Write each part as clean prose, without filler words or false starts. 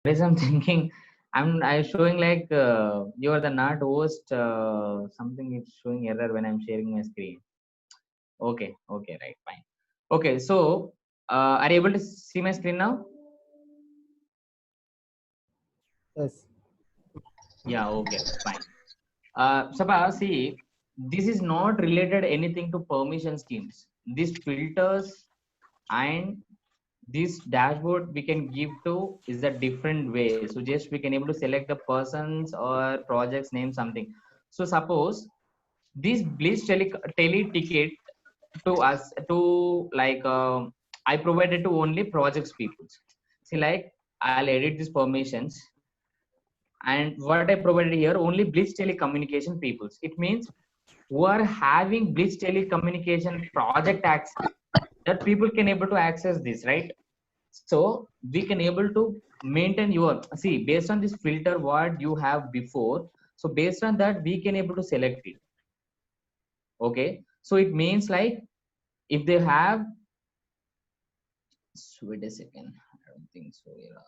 That is I'm thinking. I showing like you are the not host. Something is showing error when I'm sharing my screen. Okay, okay, right, fine. Okay, so are you able to see my screen now? Yes. Yeah, okay, fine. Sabha, see, this is not related anything to permission schemes. These filters and this dashboard we can give to is a different way. So just we can able to select the persons or projects name something. So suppose this Bliss tele ticket to us to like I provided to only projects peoples. See, like I'll edit these permissions, and what I provided here only Blitz telecommunication peoples. It means who are having Blitz telecommunication project access, that people can able to access this, right? So we can able to maintain your, see, based on this filter what you have before. So based on that we can able to select it. Okay, so it means like if they have, wait a second, I don't think so. Yeah.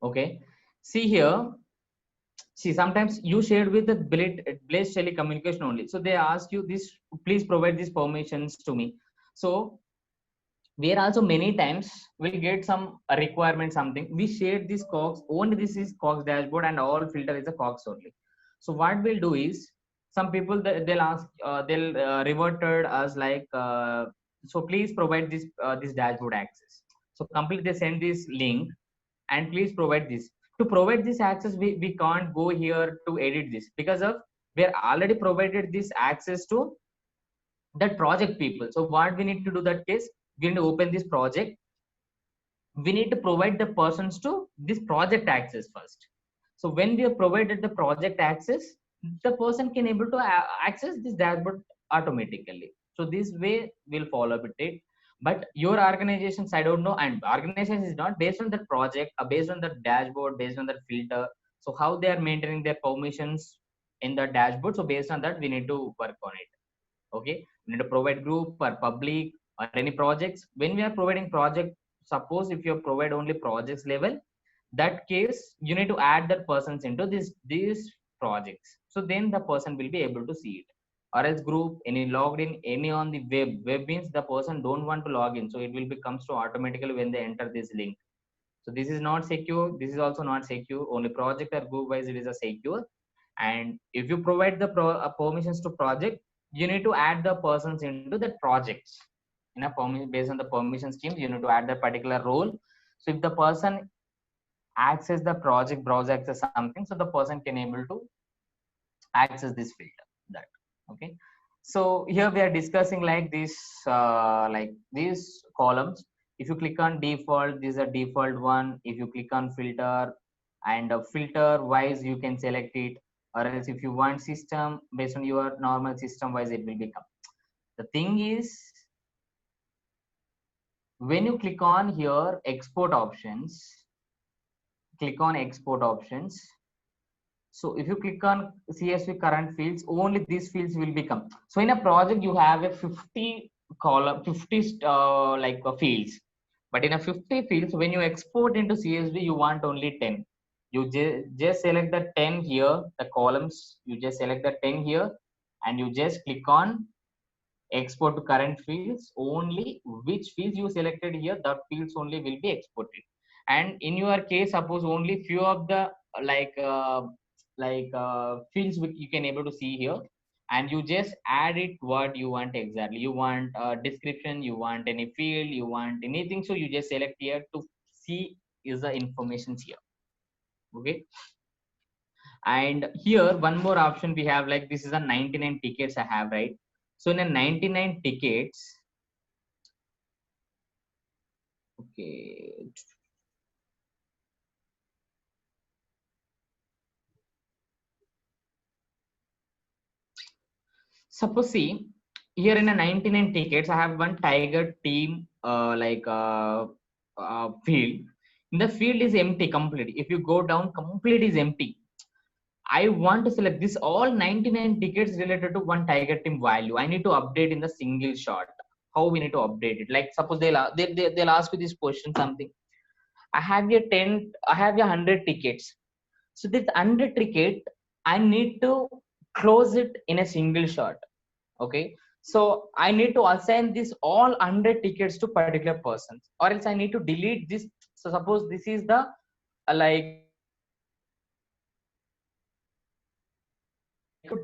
Okay, see here. See, sometimes you shared with the Blaze telecommunication only. So they ask you this, please provide these permissions to me. So where also many times we'll get some requirement something. We shared this Cox, only this is Cox dashboard and all filter is a Cox only. So what we'll do is some people they'll ask, they'll reverted us like, so please provide this dashboard access. So complete they send this link and please provide this. To provide this access, we can't go here to edit this because of we're already provided this access to that project people. So what we need to do that case, we need to open this project. We need to provide the persons to this project access first. So when we have provided the project access, the person can able to access this dashboard automatically. So this way we'll follow with it. But your organizations, I don't know, and organization is not based on that project, based on the dashboard, based on that filter. So how they are maintaining their permissions in the dashboard. So based on that, we need to work on it. Okay, we need to provide group or public or any projects. When we are providing project, suppose if you provide only projects level, that case you need to add that persons into these projects. So then the person will be able to see it. Or else group, any logged in, any on the web means the person don't want to log in, so it will be comes to automatically when they enter this link. So this is not secure, this is also not secure. Only project or group wise it is a secure. And if you provide the permissions to project, you need to add the persons into the projects. Based on the permission schemes you need to add that particular role. So if the person access the project browser access something, so the person can able to access this filter, that. Okay, so here we are discussing like this, like these columns. If you click on default, this is a default one. If you click on filter, and filter wise you can select it. Or else if you want system, based on your normal system wise it will become. The thing is, when you click on here export options, click on export options. So if you click on CSV current fields, only these fields will become. So in a project, you have a 50 column, 50 fields. But in a 50 fields, when you export into CSV, you want only 10. You just select the 10 here, the columns, you just select the 10 here, and you just click on export to current fields. Only which fields you selected here, that fields only will be exported. And in your case, suppose only few of the like fields which you can able to see here, and you just add it what you want exactly. You want a description, you want any field, you want anything, so you just select here to see is the information here. Okay, and here one more option we have, like this is a 99 tickets I have, right? So in a 99 tickets, okay, suppose see here in a 99 tickets, I have one tiger team field. The field is empty completely. If you go down, complete is empty. I want to select this all 99 tickets related to one tiger team value. I need to update in the single shot. How we need to update it? Like suppose they'll ask you this question something. I have your 10. I have your 100 tickets. So this 100 ticket, I need to close it in a single shot. Okay. So I need to assign this all 100 tickets to particular persons, or else I need to delete this. So suppose this is the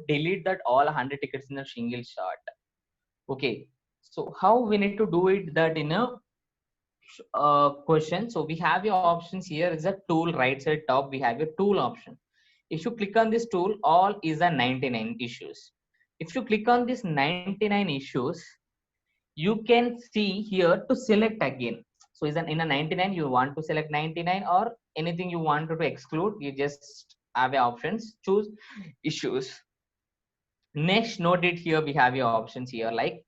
delete that all 100 tickets in a single shot. Okay. So how we need to do it that in a question. So we have your options here is a tool right side top. We have your tool option. If you click on this tool, all is a 99 issues. If you click on this 99 issues, you can see here to select again. So is in a 99 you want to select 99 or anything you want to exclude, you just have your options, choose issues. Next, note it here, we have your options here like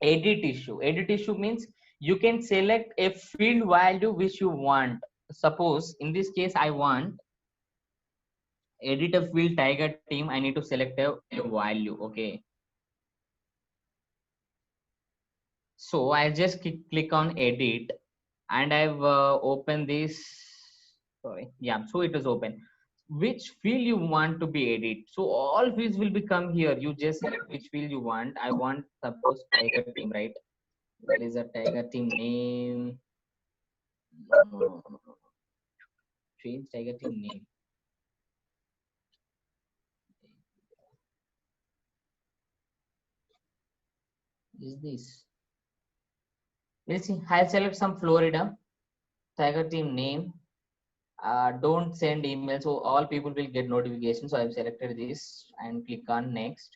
edit issue. Edit issue means you can select a field value which you want. Suppose in this case I want edit a field tiger team, I need to select a value. Okay, so I just click on edit and I've opened this. Sorry, yeah, so it is open. Which field you want to be edit? So all fields will become here. You just select which field you want. I want suppose tiger team, right? There is a tiger team name. No. Change tiger team name. Is this? We'll see. I'll select some Florida tiger team name. Don't send email, so all people will get notifications. So I've selected this and click on next.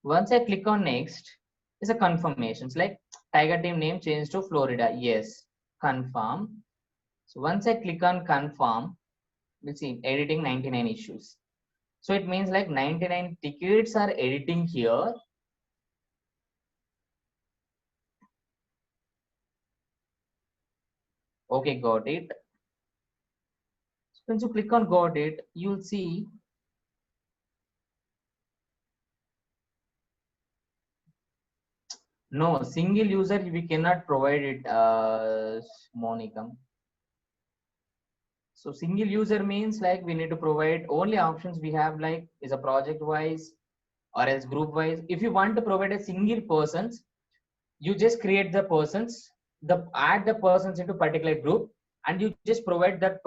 Once I click on next, it's a confirmation. It's like tiger team name changed to Florida. Yes, confirm. So once I click on confirm, we'll see editing 99 issues. So it means like 99 tickets are editing here. Okay, got it. So once you click on got it, you'll see no single user we cannot provide it, Monica. So single user means like we need to provide only options we have like is a project wise or else group wise. If you want to provide a single persons, you just create the persons, add the persons into particular group, and you just provide that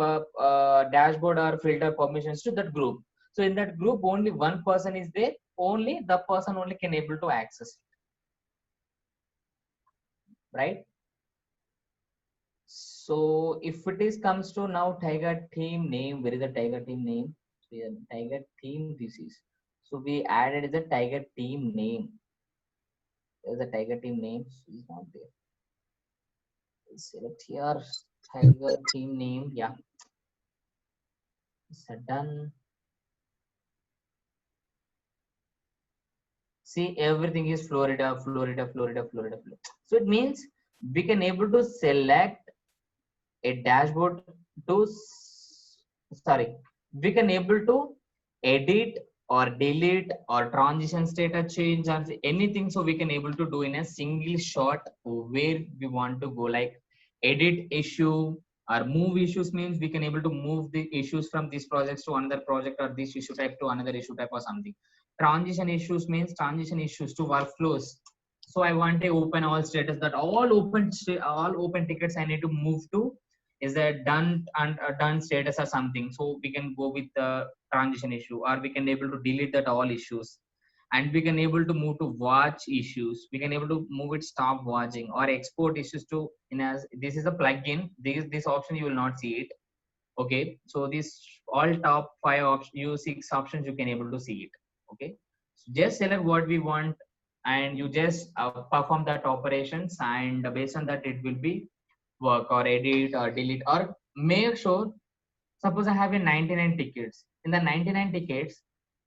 dashboard or filter permissions to that group. So in that group, only one person is there. Only the person only can able to access it, right? So if it is comes to now tiger team name, where is the tiger team name? So yeah, tiger team this is. So we added the tiger team name. There's a tiger team name. So it's not there. Select here tiger team name. Yeah, it's done. See, everything is Florida, Florida, Florida, Florida, Florida. So it means we can able to select a dashboard to sorry, we can able to edit or delete or transition status change or anything. So we can able to do in a single shot where we want to go, like edit issue or move issues means we can able to move the issues from these projects to another project or this issue type to another issue type or something. Transition issues means transition issues to workflows. So I want a open all status that all open tickets I need to move to is a done and done status or something. So we can go with the transition issue, or we can able to delete that all issues, and we can able to move to watch issues. We can able to move it stop watching or export issues to in as this is a plugin. This option you will not see it. Okay, so this all top five options, you six options you can able to see it. Okay, so just select what we want and you just perform that operations, and based on that it will be work or edit or delete or make sure. Suppose I have a 99 tickets. In the 99 tickets,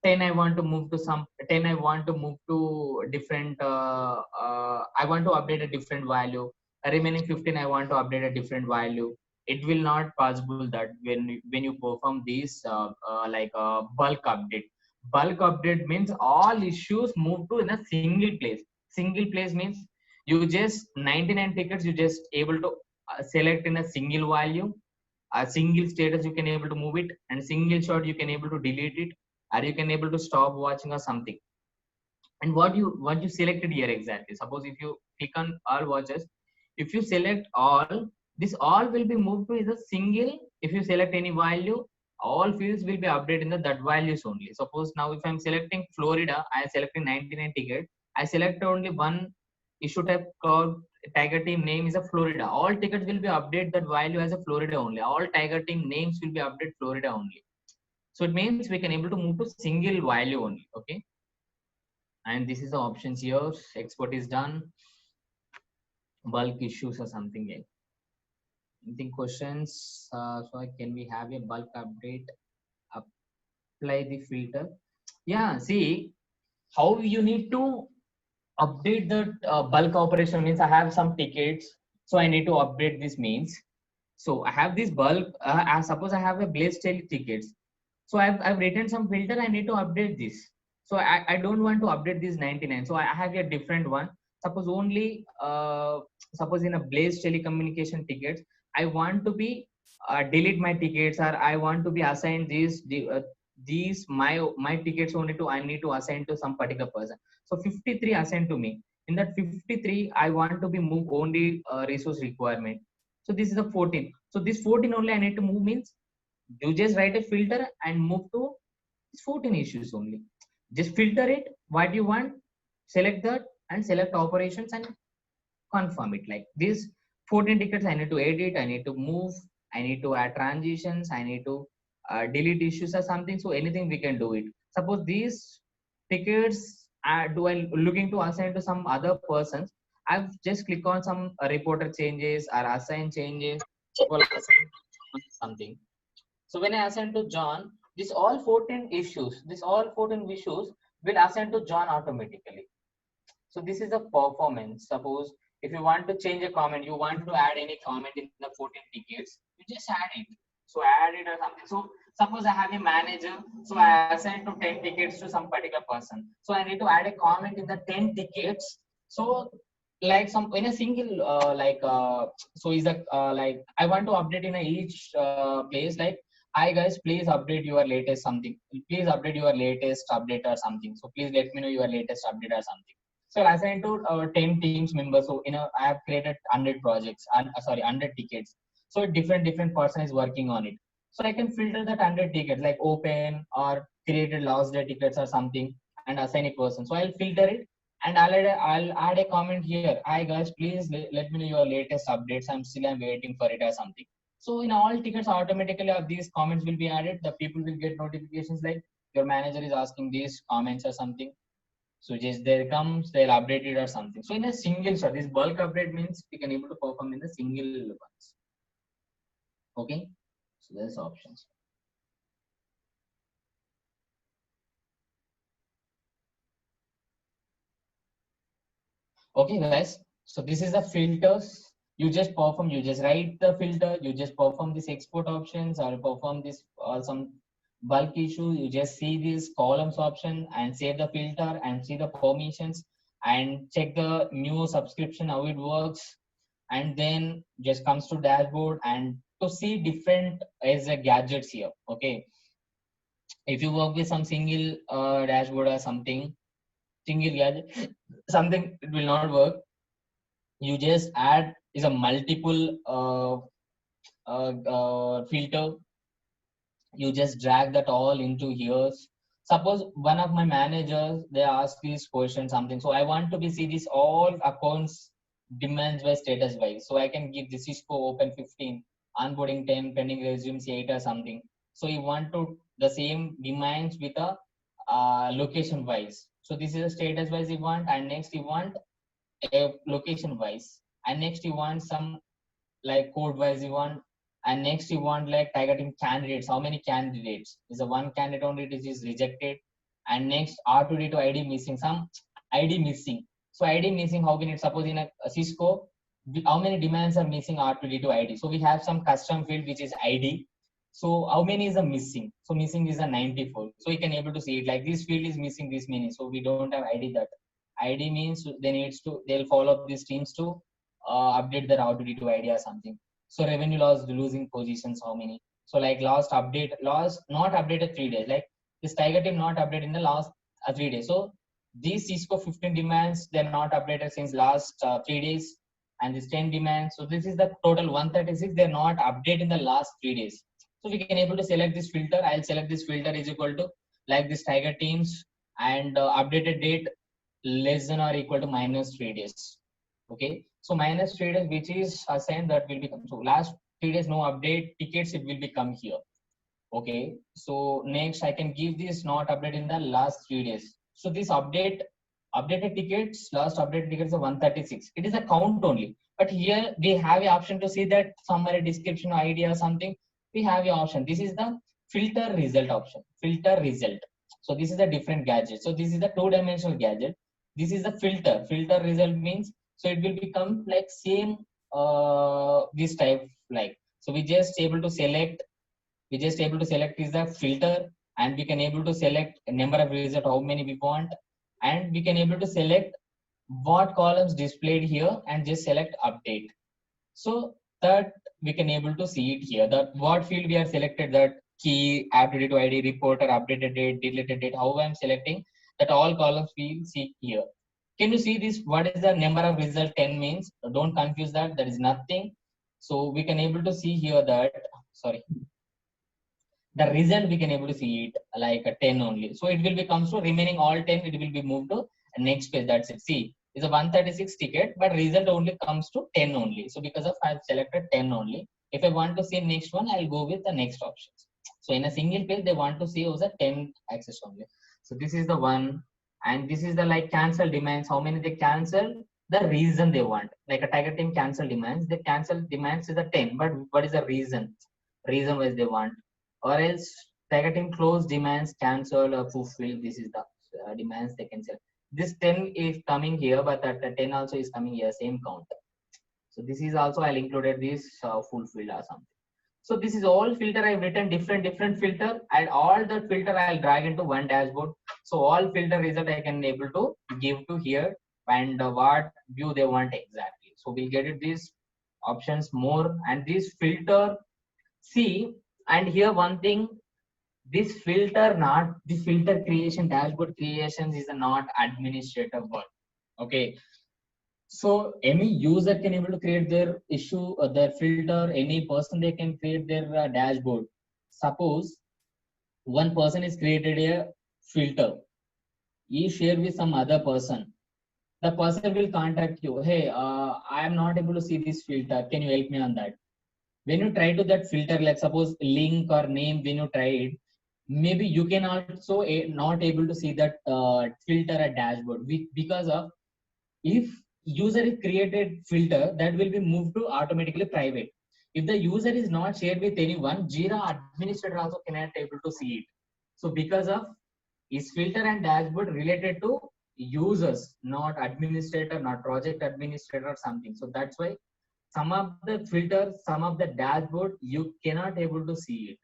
10 I want to move to some 10 I want to move to different I want to update a different value. Remaining 15 I want to update a different value. It will not possible that when you perform these bulk update. Bulk update means all issues move to in a single place. Single place means you just 99 tickets you just able to select in a single value, a single status you can able to move it, and single shot you can able to delete it, or you can able to stop watching or something. And what you selected here exactly, suppose if you click on all watches, if you select all, this all will be moved to is a single. If you select any value, all fields will be updated in the that values only. Suppose now if I'm selecting Florida, I am selecting 99 ticket, I select only one issue type called tiger team name is a Florida. All tickets will be update that value as a Florida only. All tiger team names will be update Florida only. So it means we can able to move to single value only. Okay, and this is the options here. Export is done. Bulk issues or something like. Anything questions? So can we have a bulk update? Apply the filter. Yeah. See how you need to update the bulk operation means I have some tickets, so I need to update this means. So I have this bulk. Suppose I have a Blaze Tail tickets. So I've written some filter. I need to update this. So I don't want to update this 99. So I have a different one. Suppose only suppose in a Blaze telecommunication tickets, I want to be delete my tickets, or I want to be assigned these my tickets only to I need to assign to some particular person. So 53 assigned to me. In that 53, I want to be move only resource requirement. So this is a 14. So this 14 only I need to move means you just write a filter and move to 14 issues only. Just filter it what you want, select that and select operations and confirm it. Like these 14 tickets I need to edit, I need to move, I need to add transitions, I need to delete issues or something. So anything we can do it. Suppose these tickets do I looking to assign to some other persons, I've just click on some reporter changes or assign changes. Well, something. So when I assign to John, this all 14 issues will assign to John automatically. So this is the performance. Suppose if you want to change a comment, you want to add any comment in the 14 tickets, you just add it. So add it or something. So suppose I have a manager, so I assign to 10 tickets to some particular person. So I need to add a comment in the 10 tickets. So like some in a single so is that like I want to update in a each place like, hi guys, please update your latest something. Please update your latest update or something. So please let me know your latest update or something. So I assigned to 10 teams members. So I have created 100 projects and sorry 100 tickets. So different person is working on it. So I can filter that 100 tickets like open or created last day tickets or something and assign a person. So I'll filter it and I'll add a comment here. Hi guys, please let me know your latest updates. I'm waiting for it or something. So in all tickets, automatically these comments will be added. The people will get notifications like your manager is asking these comments or something. So just there comes, they'll update it or something. So in a single shot, this bulk update means we can able to perform in the single ones. Okay. So there's options. Okay, guys. So this is the filters. You just perform, you just write the filter, you just perform this export options or perform this some bulk issue. You just see this columns option and save the filter and see the permissions and check the new subscription, how it works. And then just comes to dashboard and to see different as a gadgets here. Okay. If you work with some single dashboard or something, single gadget, something it will not work. You just add is a multiple filter. You just drag that all into here. Suppose one of my managers, they ask this question something, so I want to be see this all accounts demands by status wise. So I can give this Cisco open 15, onboarding 10, pending resumes 8 or something. So you want to the same demands with a location wise. So this is a status wise you want, and next you want a location wise, and next you want some like code wise you want, and next you want like targeting candidates. How many candidates is a one candidate only it is rejected, And next R2D2 ID missing, some ID missing. So ID missing, how can it, suppose in a Cisco, how many demands are missing R2D2 ID? So we have some custom field which is ID. So how many is a missing? So missing is a 94. So you can able to see it like this field is missing this many. So we don't have ID that. ID means they needs to, they'll follow up these teams to update their R2D2 ID or something. So revenue loss, losing positions, how many? So like last update, last not updated 3 days. Like this Tiger team not updated in the last 3 days. So these Cisco 15 demands, they're not updated since last 3 days. And this 10 demands. So this is the total 136. They're not updated in the last 3 days. So we can able to select this filter. I'll select this filter is equal to like this Tiger teams and updated date less than or equal to minus 3 days. Okay. So minus 3 days, which is assigned, that will become, so last 3 days, no update tickets, it will become here. Okay. So next I can give this not update in the last 3 days. So this updated tickets, last updated tickets are 136. It is a count only. But here we have the option to see that summary, description, ID or something. We have the option. This is the filter result option. Filter result. So this is a different gadget. So this is the two-dimensional gadget. This is the filter. Filter result means, so it will become like same this type like. So we just able to select, is the filter, and we can able to select a number of result, how many we want, and we can able to select what columns displayed here and just select update. So that we can able to see it here, that what field we are selected, that key, updated ID, reporter, updated date, deleted date, how I'm selecting, that all columns we will see here. Can you see this? What is the number of result 10 means? Don't confuse that. That is nothing. So we can able to see here that, sorry, the result we can able to see it like a 10 only. So it will become, so remaining all 10, it will be moved to next page. That's it. See, it's a 136 ticket, but result only comes to 10 only. So because of I've selected 10 only. If I want to see next one, I'll go with the next options. So in a single page, they want to see also 10 access only. So this is the one, and this is the like cancel demands, how many they cancel, the reason they want. Like a Tiger team cancel demands, they cancel demands is a 10, but what is the reason? Reason why they want, or else Tiger team close demands, cancel or fulfill. This is the demands they cancel. This 10 is coming here, but that 10 also is coming here, same count. So this is also I'll included this fulfilled or something. So this is all filter I've written, different filter, and all the filter I'll drag into one dashboard. So all filter result I can able to give to here, and what view they want exactly. So we'll get it these options more, and this filter. See, and here one thing, this filter, not the filter creation, dashboard creations is a not administrative work. Okay. So any user can able to create their issue, their filter, any person they can create their dashboard. Suppose one person is created a filter, he share with some other person. The person will contact you. Hey, I am not able to see this filter. Can you help me on that? When you try to that filter, like suppose link or name, when you try it, maybe you can also not able to see that filter at dashboard because of, if user is created filter, that will be moved to automatically private. If the user is not shared with anyone, Jira administrator also cannot able to see it. So because of is filter and dashboard related to users, not administrator, not project administrator or something. So that's why some of the filters, some of the dashboard, you cannot able to see it.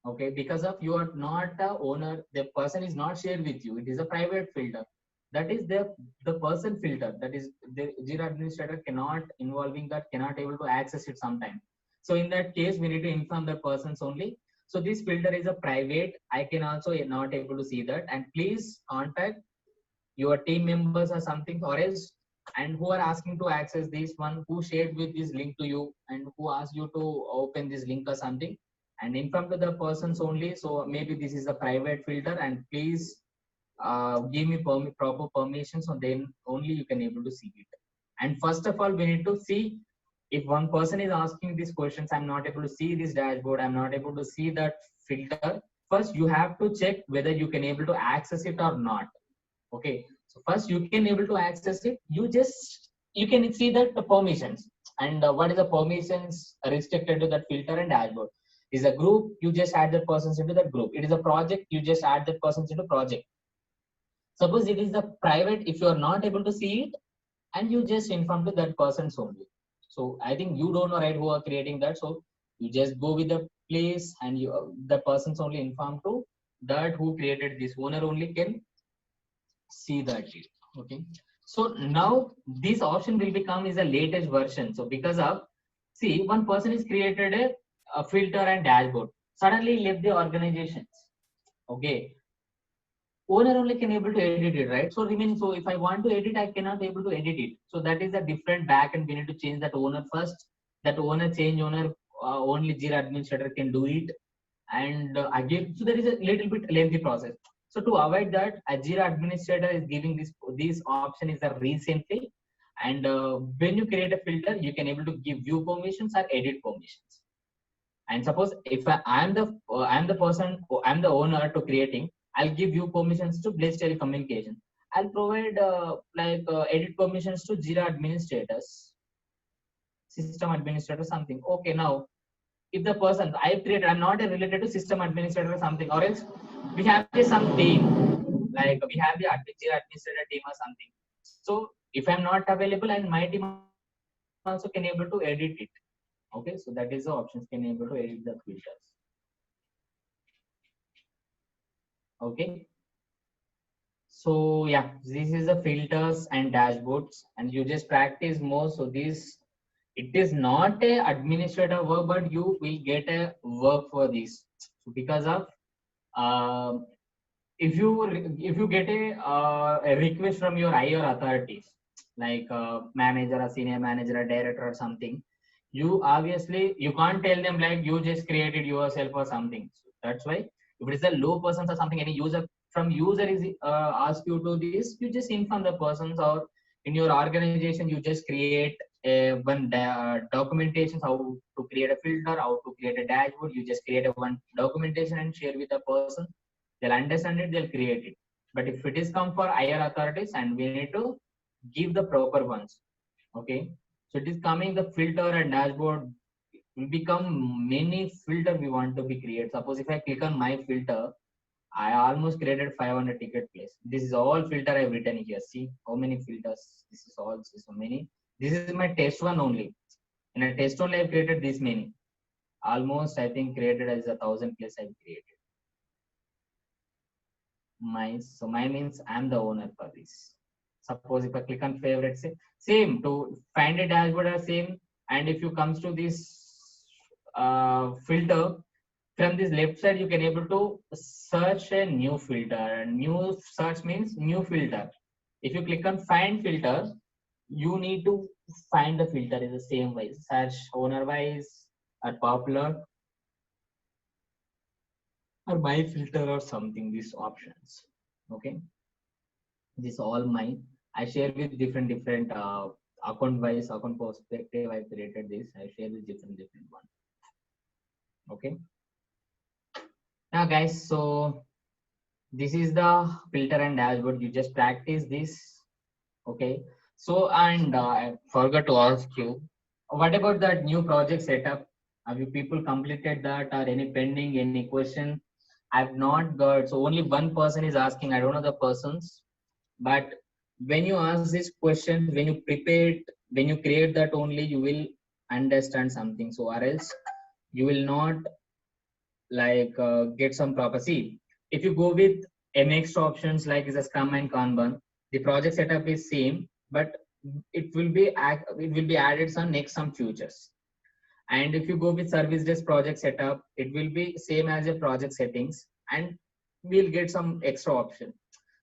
Okay, because of you are not the owner, the person is not shared with you, it is a private filter. That is the person filter, that is the Jira administrator cannot involving that, cannot able to access it sometime. So in that case we need to inform the persons only. So this filter is a private, I can also not able to see that, and please contact your team members or something, or else, and who are asking to access this one, who shared with this link to you and who asked you to open this link or something, and inform to the persons only. So maybe this is a private filter, and please give me proper permission, so then only you can able to see it. And first of all we need to see, if one person is asking these questions, I'm not able to see this dashboard, I'm not able to see that filter, first you have to check whether you can able to access it or not. Okay, so first you can able to access it, you can see that the permissions, and what is the permissions restricted to that filter and dashboard. Is a group, you just add that persons into that group. It is a project, you just add that persons into project. Suppose it is the private, if you are not able to see it, and you just inform to that persons only. So I think you don't know, right, who are creating that. So you just go with the place, and you the persons only inform to that who created this. Owner only can see that. Okay. So now this option will become is a latest version. So because of, see, one person is created a filter and dashboard. Suddenly left the organizations. Okay. Owner only can able to edit it, right? So remaining, so if I want to edit, I cannot able to edit it. So that is a different back, and we need to change that owner first. That owner change owner, only Jira administrator can do it. And again, so there is a little bit lengthy process. So to avoid that, a Jira administrator is giving this option is a recently. And when you create a filter, you can able to give view permissions or edit permissions. And suppose if I'm the person, I'm the owner to creating, I'll give you permissions to Blaze Telecommunication. I'll provide edit permissions to Jira administrators, system administrator, something. Okay, now if the person I created, I'm not related to system administrator or something, or else we have some team, like we have the Jira administrator team or something. So if I'm not available, and my team also can able to edit it. Okay, so that is the options, can able to edit the filters. Okay. So yeah, this is the filters and dashboards, and you just practice more. So this, it is not a administrative work, but you will get a work for this. So because of uh, if you get a request from your higher authorities, like manager or senior manager or director or something, you obviously you can't tell them like you just created yourself or something. So that's why if it is a low persons or something, any user from user is ask you to this, you just inform the persons, or in your organization you just create documentation how to create a filter, how to create a dashboard. You just create a one documentation and share with the person. They'll understand it, they'll create it. But if it is come for higher authorities, and we need to give the proper ones. Okay. So it is coming the filter and dashboard will become many filter we want to be create. Suppose if I click on my filter, I almost created 500 ticket place. This is all filter I've written here. See how many filters. This is all so many. This is my test one only. In a test only I've created this many. Almost I think created as 1,000 place I've created. So my means I'm the owner for this. Suppose if I click on favorites, same to find a dashboard are same. And if you comes to this filter, from this left side you can able to search a new filter. New search means new filter. If you click on find filter, you need to find the filter in the same way. Search owner wise or popular or my filter or something, these options. Okay, this all mine. I share with different account wise, account perspective. I created this. I share with different one. Okay. Now, guys, so this is the filter and dashboard. You just practice this. Okay. So, and I forgot to ask you, what about that new project setup? Have you people completed that, or any pending, any question? I've not got. So only one person is asking. I don't know the persons, but when you ask this question, when you prepare it, when you create that only, you will understand something. So or else you will not get some proper. See, if you go with a next options like is a Scrum and Kanban, the project setup is same, but it will be added some features. And if you go with service desk project setup, it will be same as a project settings, and we'll get some extra option.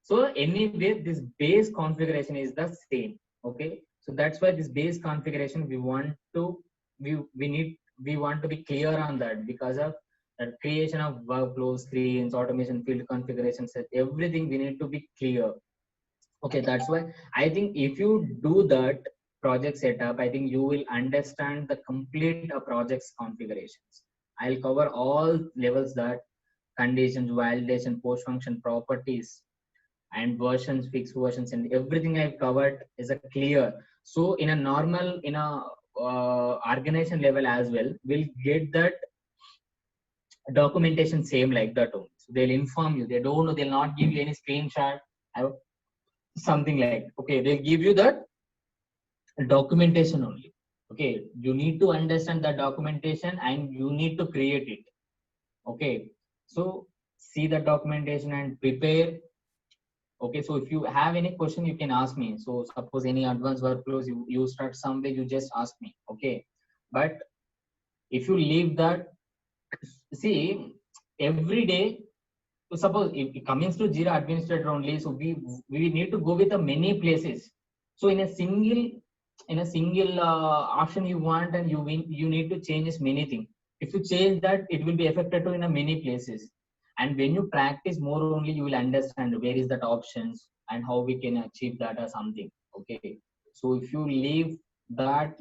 So anyway, this base configuration is the same. Okay. So that's why this base configuration we want to we want to be clear on that, because of the creation of workflows, screens, automation, field configurations, everything we need to be clear. Okay, that's why I think if you do that project setup, I think you will understand the complete project's configurations. I'll cover all levels, that conditions, validation, post function properties, and versions, fixed versions, and everything I've covered is a clear. So in a normal, in a organization level as well, we'll get that documentation same like that only. So they'll inform you. They don't know. They'll not give you any screenshot. Something like, okay, they'll give you that documentation only. Okay, you need to understand the documentation and you need to create it. Okay, so see the documentation and prepare. Okay, so if you have any question, you can ask me. So suppose any advanced workflows, you start somewhere, you just ask me. Okay, but if you leave that, see, every day, so suppose if it comes to Jira administrator only, so we need to go with the many places. So in a single option you want, and you need to change many things. If you change that, it will be affected to in a many places. And when you practice more only, you will understand where is that options and how we can achieve that or something. Okay. So if you leave that,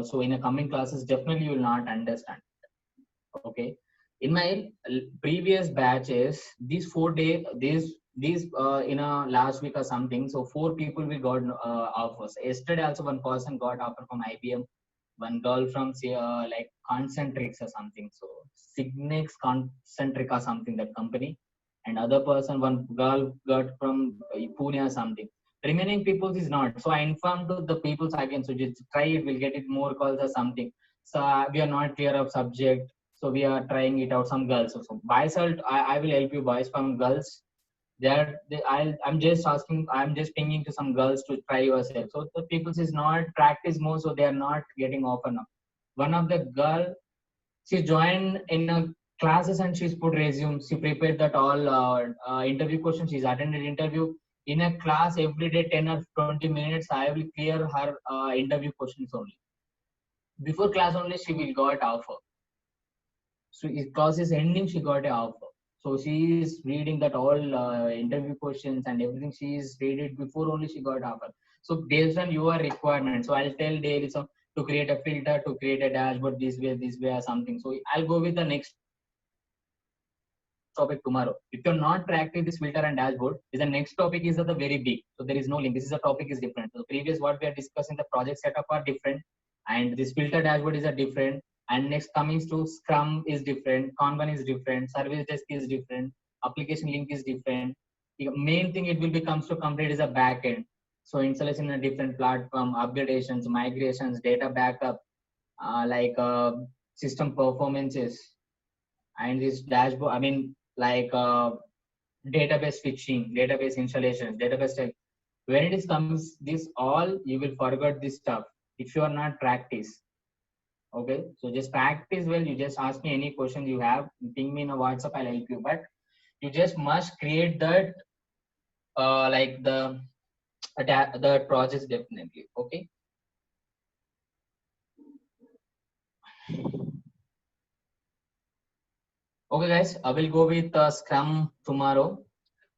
so in a coming classes, definitely you will not understand. Okay, in my previous batches, these 4 day these in a last week or something, so 4 people we got offers. Yesterday also one person got offer from IBM, one girl from say like Concentrix or something, so Signex Concentric or something, that company, and other person, one girl got from Pune or something. Remaining people is not. So I informed to the people again, so just try it, we'll get it more calls or something. So we are not clear of subject, so we are trying it out. Some girls also, boys, I will help you boys. From girls, I'm just asking, I'm just pinging to some girls to try yourself. So the people is not practice more, so they are not getting offer now. One of the girl, she joined in a classes and she's put resume, she prepared that all interview questions, she's attended interview in a class every day, 10 or 20 minutes. I will clear her interview questions only. Before class only she will got offer. So if class is ending, she got a offer. So she is reading that all interview questions and everything. She is read it before only she got offer. So based on your requirement, so I'll tell daily so to create a filter, to create a dashboard this way or something. So I'll go with the next topic tomorrow. If you're not practicing this filter and dashboard, is the next topic is the very big. So there is no link. This is a topic is different. So the previous what we are discussing, the project setup are different, and this filter dashboard is a different. And next coming to Scrum is different, Kanban is different, service desk is different, application link is different. The main thing it will becomes to complete is a backend. So installation in a different platform, upgradations, migrations, data backup, like system performances, and this dashboard. I mean, like database switching, database installation, database type. When it is comes this all, you will forget this stuff if you are not practice. Okay, so just practice well. You just ask me any question you have, ping me in a WhatsApp, I'll help you. But you just must create that like the projects definitely. Okay. Okay, guys, I will go with Scrum tomorrow.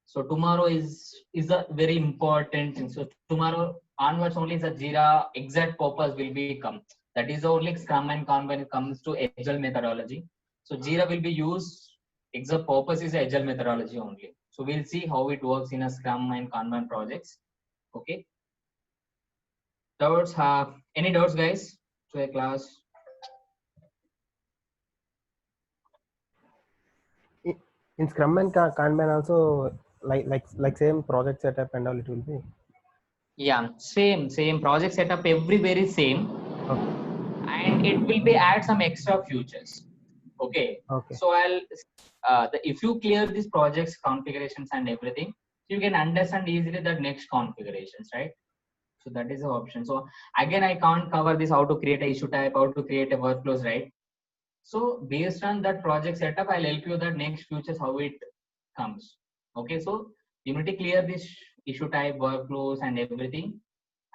So tomorrow is a very important thing. So tomorrow onwards only the Jira exact purpose will become. That is the only Scrum and Kanban comes to Agile methodology. So Jira will be used. Exact purpose is Agile methodology only. So we'll see how it works in a Scrum and Kanban projects. Okay. Doubts? Any doubts, guys? To a class? In Scrum and Kanban also, like same project setup and all it will be. Yeah, same project setup everywhere is same. Okay. And it will be add some extra features. Okay. Okay. So if you clear these projects configurations and everything, you can understand easily the next configurations, right? So that is the option. So again, I can't cover this, how to create a issue type, how to create a workflows, right? So based on that project setup, I'll help you the next features, how it comes. Okay. So you need to clear this issue type, workflows and everything.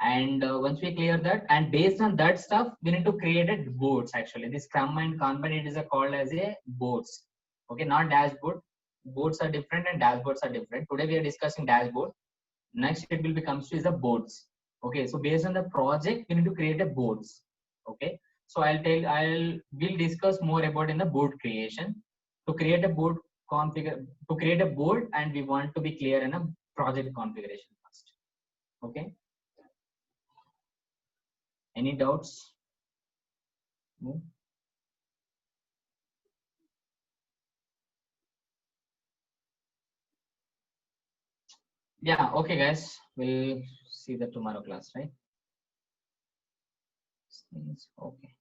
And once we clear that, and based on that stuff, we need to create a boards. Actually, this Scrum and Kanban, it is called as a boards. Okay, not dashboard. Boards are different and dashboards are different. Today we are discussing dashboard. Next it will becomes to is the boards. Okay, so based on the project, we need to create a boards. Okay, so we'll discuss more about in the board creation. To create a board configure, to create a board, and we want to be clear in a project configuration first. Okay. Any doubts? No? Yeah, okay, guys. We'll see the tomorrow class, right? Okay.